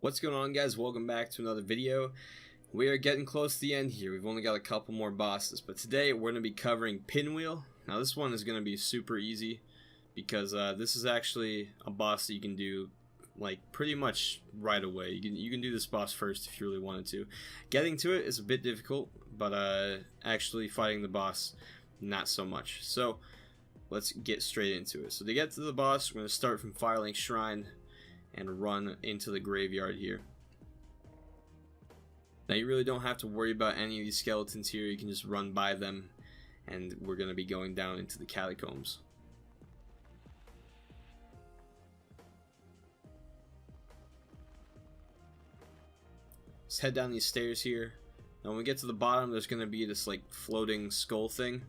What's going on, guys? Welcome back to another video. We are getting close to the end here. We've only got a couple more bosses, but today we're going to be covering Pinwheel. Now this one is going to be super easy because this is actually a boss that you can do like pretty much right away. You can do this boss first if you really wanted to. Getting to it is a bit difficult, but actually fighting the boss, not so much. So let's get straight into it. So to get to the boss, we're going to start from Firelink Shrine and run into the graveyard here. Now you really don't have to worry about any of these skeletons here. You can just run by them, and we're going to be going down into the catacombs. Let's head down these stairs here. Now when we get to the bottom, there's going to be this like floating skull thing.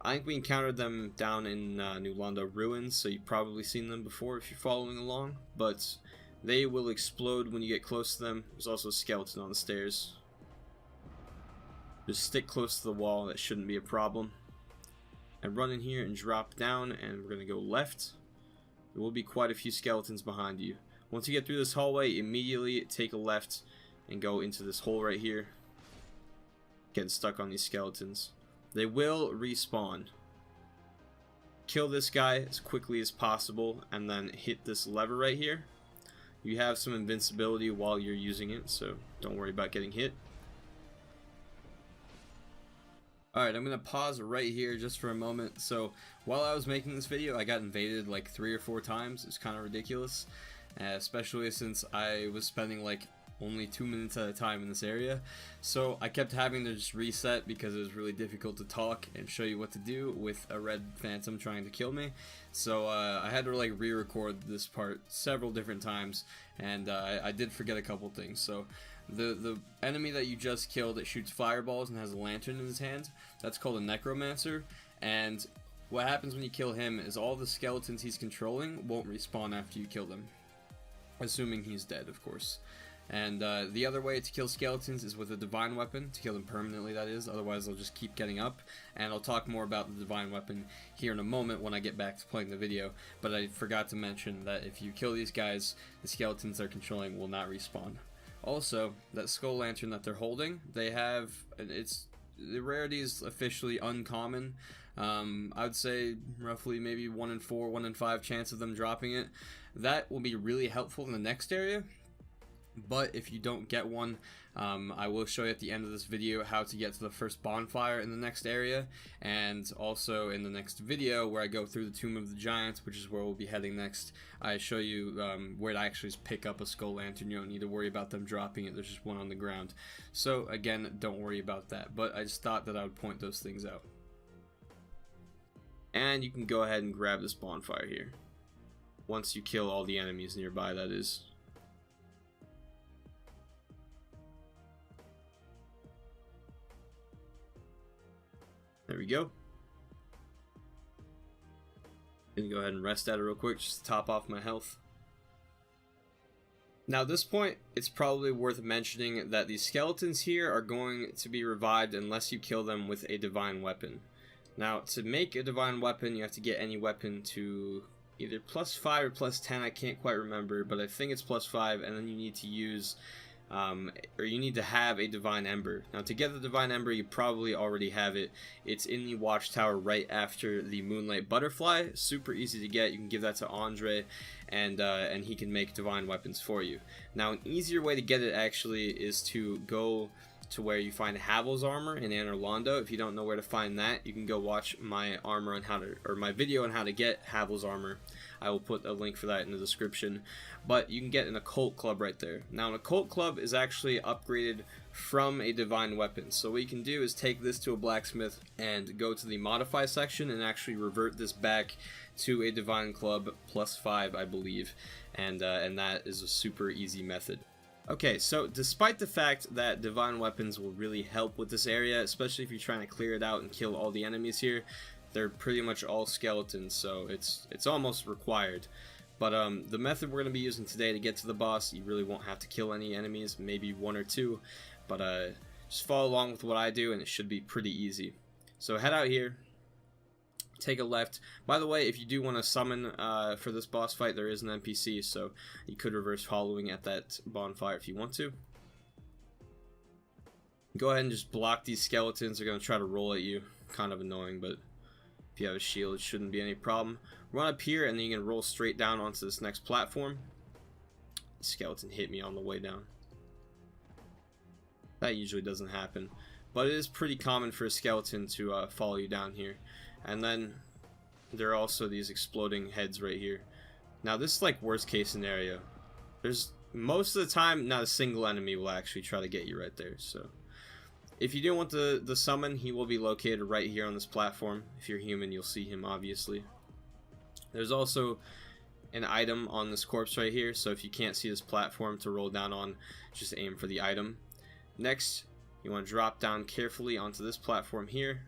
I think we encountered them down in New Londo Ruins, so you've probably seen them before if you're following along, but they will explode when you get close to them. There's also a skeleton on the stairs. Just stick close to the wall, that shouldn't be a problem. And run in here and drop down, and we're going to go left. There will be quite a few skeletons behind you. Once you get through this hallway, immediately take a left and go into this hole right here. Getting stuck on these skeletons. They will respawn. Kill this guy as quickly as possible and then hit this lever right here. You have some invincibility while you're using it, so don't worry about getting hit. Alright, I'm going to pause right here just for a moment. So while I was making this video, I got invaded like 3 or 4 times. It's kind of ridiculous, especially since I was spending like only 2 minutes at a time in this area. So I kept having to just reset because it was really difficult to talk and show you what to do with a red phantom trying to kill me. So I had to like re-record this part several different times, and I did forget a couple things. So the enemy that you just killed that shoots fireballs and has a lantern in his hand, that's called a Necromancer, and what happens when you kill him is all the skeletons he's controlling won't respawn after you kill them, assuming he's dead, of course. And the other way to kill skeletons is with a divine weapon, to kill them permanently, that is, otherwise they'll just keep getting up. And I'll talk more about the divine weapon here in a moment when I get back to playing the video, but I forgot to mention that if you kill these guys, the skeletons they're controlling will not respawn. Also, that skull lantern that they're holding, they have, the rarity is officially uncommon. I would say roughly maybe 1 in 4, 1 in 5 chance of them dropping it. That will be really helpful in the next area. But if you don't get one, I will show you at the end of this video how to get to the first bonfire in the next area, and also in the next video where I go through the Tomb of the Giants, which is where we'll be heading next. I show you where to actually just pick up a skull lantern. You don't need to worry about them dropping it, there's just one on the ground. So again, don't worry about that, but I just thought that I would point those things out. And you can go ahead and grab this bonfire here. Once you kill all the enemies nearby, that is. There we go. Gonna go ahead and rest at it real quick just to top off my health. Now at this point, it's probably worth mentioning that these skeletons here are going to be revived unless you kill them with a divine weapon. Now to make a divine weapon, you have to get any weapon to either +5 or +10, I can't quite remember, but I think it's +5, and then you need to use or you need to have a divine ember. Now to get the divine ember, you probably already have it. It's in the watchtower right after the moonlight butterfly. Super easy to get. You can give that to Andre, and he can make divine weapons for you. Now an easier way to get it actually is to go to where you find Havel's armor in Anor Londo. If you don't know where to find that, you can go watch my armor on my video on how to get Havel's armor. I will put a link for that in the description. But you can get an occult club right there. Now an occult club is actually upgraded from a divine weapon. So what you can do is take this to a blacksmith and go to the modify section and actually revert this back to a divine club +5, I believe. And that is a super easy method. Okay, so despite the fact that divine weapons will really help with this area, especially if you're trying to clear it out and kill all the enemies here, they're pretty much all skeletons, so it's almost required. But the method we're going to be using today to get to the boss, you really won't have to kill any enemies, maybe 1 or 2, but just follow along with what I do and it should be pretty easy. So head out here, take a left. By the way, if you do want to summon for this boss fight, there is an NPC, so you could reverse following at that bonfire if you want to. Go ahead and just block these skeletons. They're going to try to roll at you. Kind of annoying, but if you have a shield, it shouldn't be any problem. Run up here, and then you can roll straight down onto this next platform. The skeleton hit me on the way down. That usually doesn't happen, but it is pretty common for a skeleton to follow you down here. And then there are also these exploding heads right here. Now this is like worst case scenario. There's most of the time not a single enemy will actually try to get you right there. So if you do want the summon, he will be located right here on this platform. If you're human, you'll see him obviously. There's also an item on this corpse right here, so if you can't see this platform to roll down on, just aim for the item. Next, you want to drop down carefully onto this platform here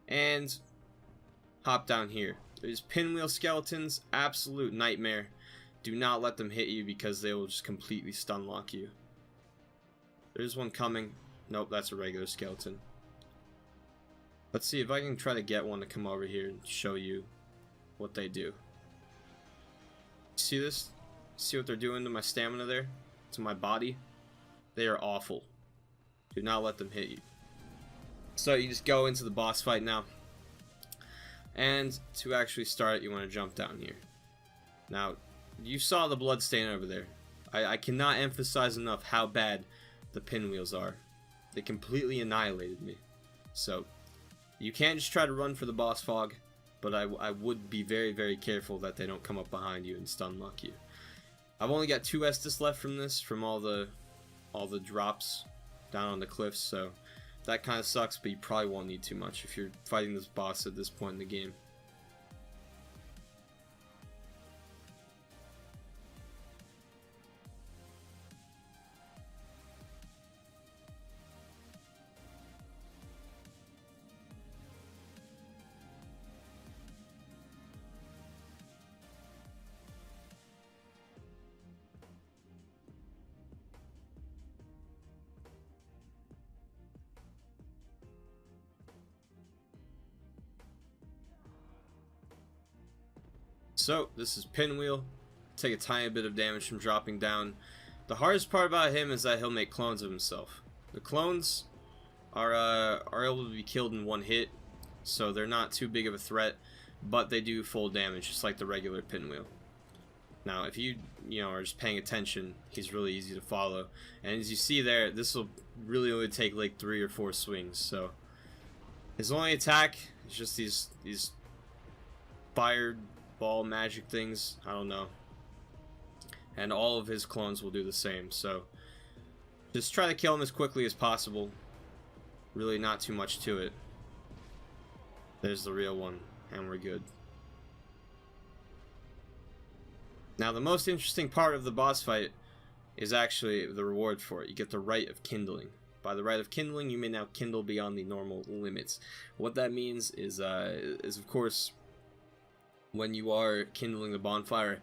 and hop down here. There's pinwheel skeletons, absolute nightmare. Do not let them hit you because they will just completely stun lock you. There's one coming. Nope, that's a regular skeleton. Let's see if I can try to get one to come over here and show you what they do. See this? See what they're doing to my stamina there? To my body? They are awful. Do not let them hit you. So you just go into the boss fight now. And to actually start, you want to jump down here. Now, you saw the blood stain over there. I cannot emphasize enough how bad the pinwheels are. They completely annihilated me. So, you can't just try to run for the boss fog, but I would be very, very careful that they don't come up behind you and stun lock you. I've only got 2 Estus left from this, from all the drops down on the cliffs, so that kind of sucks, but you probably won't need too much if you're fighting this boss at this point in the game. So, this is Pinwheel. Take a tiny bit of damage from dropping down. The hardest part about him is that he'll make clones of himself. The clones are able to be killed in one hit, so they're not too big of a threat, but they do full damage, just like the regular Pinwheel. Now, if you are just paying attention, he's really easy to follow. And as you see there, this will really only take like 3 or 4 swings. So, his only attack is just these fire ball magic things, I don't know, and all of his clones will do the same. So just try to kill him as quickly as possible. Really not too much to it. There's the real one, and we're good. Now the most interesting part of the boss fight is actually the reward for it. You get the rite of kindling. By the rite of kindling, you may now kindle beyond the normal limits. What that means is of course, when you are kindling the bonfire,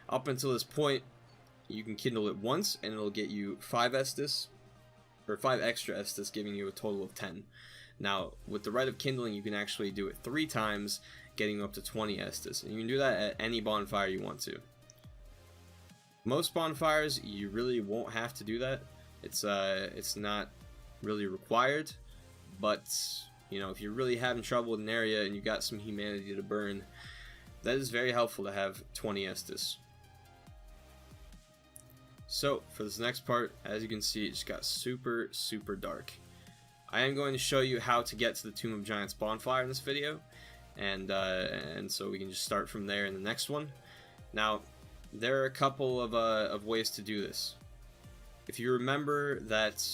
up until this point, you can kindle it once, and it'll get you 5 Estus, or 5 extra Estus, giving you a total of 10. Now, with the rite of kindling, you can actually do it 3 times, getting you up to 20 Estus, and you can do that at any bonfire you want to. Most bonfires, you really won't have to do that. It's not really required, but if you're really having trouble with an area and you got some humanity to burn, that is very helpful to have 20 Estus. So, for this next part, as you can see, it just got super, super dark. I am going to show you how to get to the Tomb of Giants bonfire in this video, and so we can just start from there in the next one. Now, there are a couple of ways to do this. If you remember that,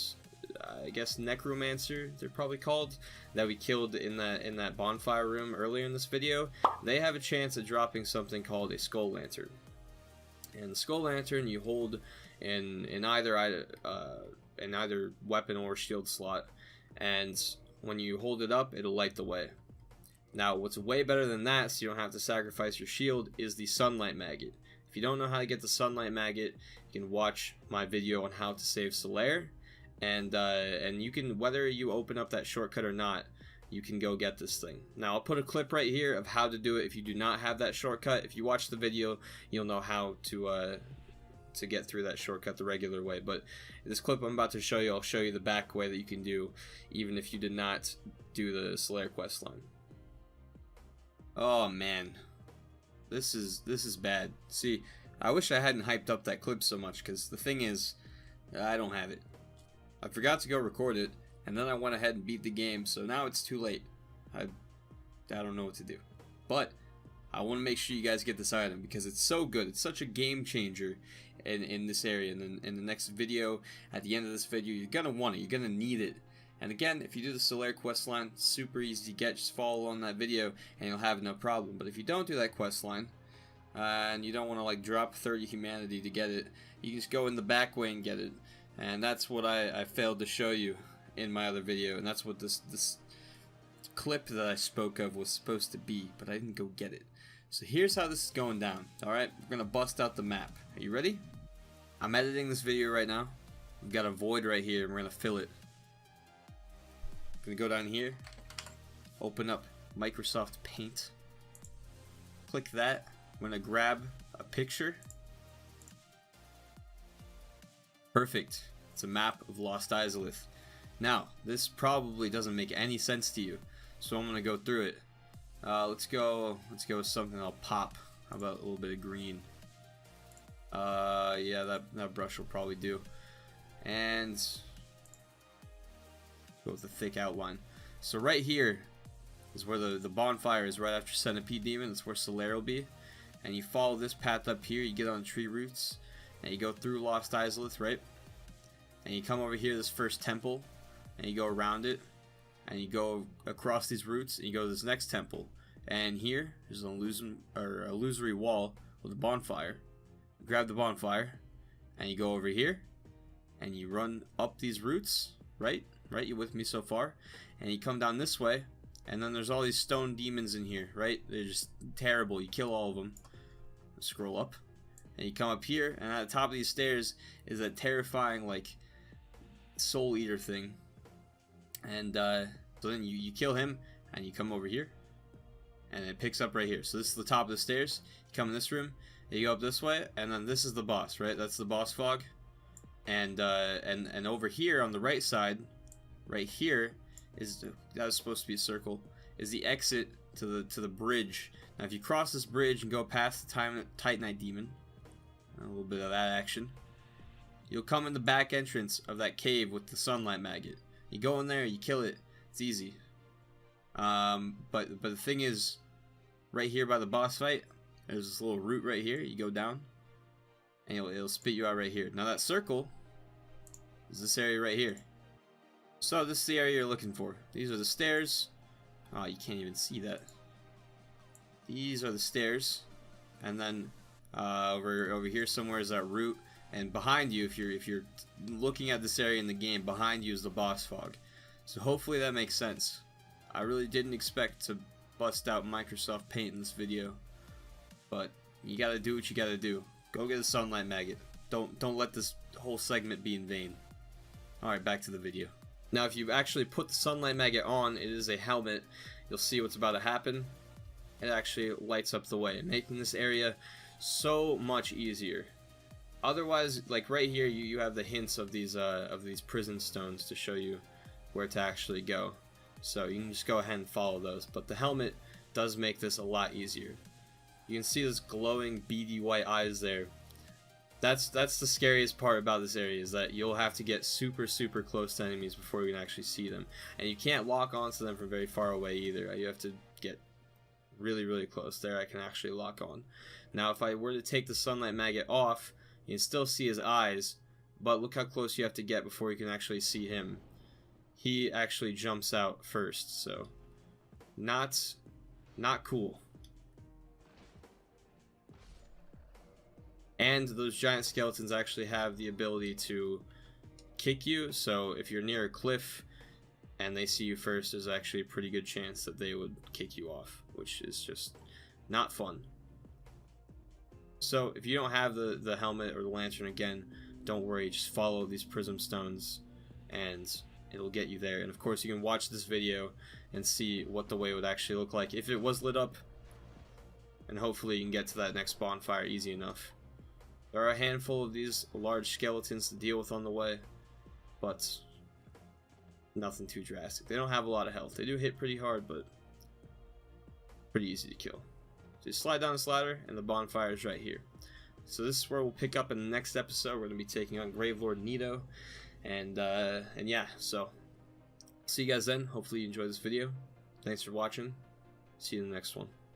I guess Necromancer, they're probably called, that we killed in that bonfire room earlier in this video, they have a chance at dropping something called a skull lantern. And the skull lantern you hold in either weapon or shield slot, and when you hold it up, it'll light the way. Now, what's way better than that, so you don't have to sacrifice your shield, is the sunlight maggot. If you don't know how to get the sunlight maggot, you can watch my video on how to save Solaire. And you can, whether you open up that shortcut or not, you can go get this thing. Now I'll put a clip right here of how to do it if you do not have that shortcut. If you watch the video, you'll know how to get through that shortcut the regular way. But this clip I'm about to show you, I'll show you the back way that you can do even if you did not do the Slayer quest line. Oh man, this is bad. See, I wish I hadn't hyped up that clip so much, because the thing is, I don't have it. I forgot to go record it, and then I went ahead and beat the game, so now it's too late. I don't know what to do. But I want to make sure you guys get this item because it's so good. It's such a game changer in this area. And then in the next video, at the end of this video, you're going to want it. You're going to need it. And again, if you do the Slayer quest line, super easy to get. Just follow on that video and you'll have no problem. But if you don't do that quest line, and you don't want to like drop 30 humanity to get it, you can just go in the back way and get it. And that's what I failed to show you in my other video, and that's what this clip that I spoke of was supposed to be, but I didn't go get it. So here's how this is going down. Alright, we're gonna bust out the map. Are you ready? I'm editing this video right now. We've got a void right here and we're gonna fill it. Gonna go down here, open up Microsoft Paint, click that. I'm gonna grab a picture. Perfect. It's a map of Lost Izalith. Now, this probably doesn't make any sense to you, so I'm gonna go through it. Let's go with something I'll pop. How about a little bit of green? Yeah, that brush will probably do. And go with the thick outline. So right here is where the bonfire is, right after Centipede Demon. That's where Solaire will be. And you follow this path up here. You get on tree roots, and you go through Lost Izalith, right? And you come over here, this first temple, and you go around it, and you go across these roots, and you go to this next temple. And here is an illusory wall with a bonfire. You grab the bonfire, and you go over here, and you run up these roots, right? Right, you with me so far? And you come down this way, and then there's all these stone demons in here, right? They're just terrible. You kill all of them. Scroll up, and you come up here, and at the top of these stairs is a terrifying, like, soul eater thing. And so then you kill him, and you come over here, and it picks up right here. So this is the top of the stairs. You come in this room, and you go up this way, and then this is the boss, right? That's the boss fog. And over here on the right side, right here is that was supposed to be a circle, is the exit to the bridge. Now if you cross this bridge and go past the Titanite demon, a little bit of that action, you'll come in the back entrance of that cave with the sunlight maggot. You go in there, you kill it. It's easy. But the thing is, right here by the boss fight, there's this little root right here. You go down, and it'll spit you out right here. Now that circle is this area right here. So this is the area you're looking for. These are the stairs. Oh, you can't even see that. These are the stairs, and then over here somewhere is that root. And behind you, if you're looking at this area in the game, behind you is the boss fog. So hopefully that makes sense. I really didn't expect to bust out Microsoft Paint in this video, but you gotta do what you gotta do. Go get a sunlight maggot. Don't let this whole segment be in vain. Alright, back to the video. Now if you actually put the sunlight maggot on, it is a helmet. You'll see what's about to happen. It actually lights up the way, making this area so much easier. Otherwise, like right here, you have the hints of these prison stones to show you where to actually go. So you can just go ahead and follow those. But the helmet does make this a lot easier. You can see those glowing beady white eyes there. That's the scariest part about this area, is that you'll have to get super close to enemies before you can actually see them. And you can't lock onto them from very far away either. You have to get really close. There I can actually lock on. Now if I were to take the sunlight maggot off, you can still see his eyes, but look how close you have to get before you can actually see him. He actually jumps out first, so not cool. And those giant skeletons actually have the ability to kick you, so if you're near a cliff and they see you first, there's actually a pretty good chance that they would kick you off, which is just not fun. So if you don't have the helmet or the lantern, again, don't worry, just follow these prism stones and it'll get you there. And of course you can watch this video and see what the way would actually look like if it was lit up, and hopefully you can get to that next bonfire easy enough. There are a handful of these large skeletons to deal with on the way, but nothing too drastic. They don't have a lot of health. They do hit pretty hard, but pretty easy to kill. Just slide down this ladder and the bonfire is right here. So this is where we'll pick up in the next episode. We're going to be taking on Gravelord Nito, and yeah, so see you guys then. Hopefully you enjoyed this video. Thanks for watching. See you in the next one.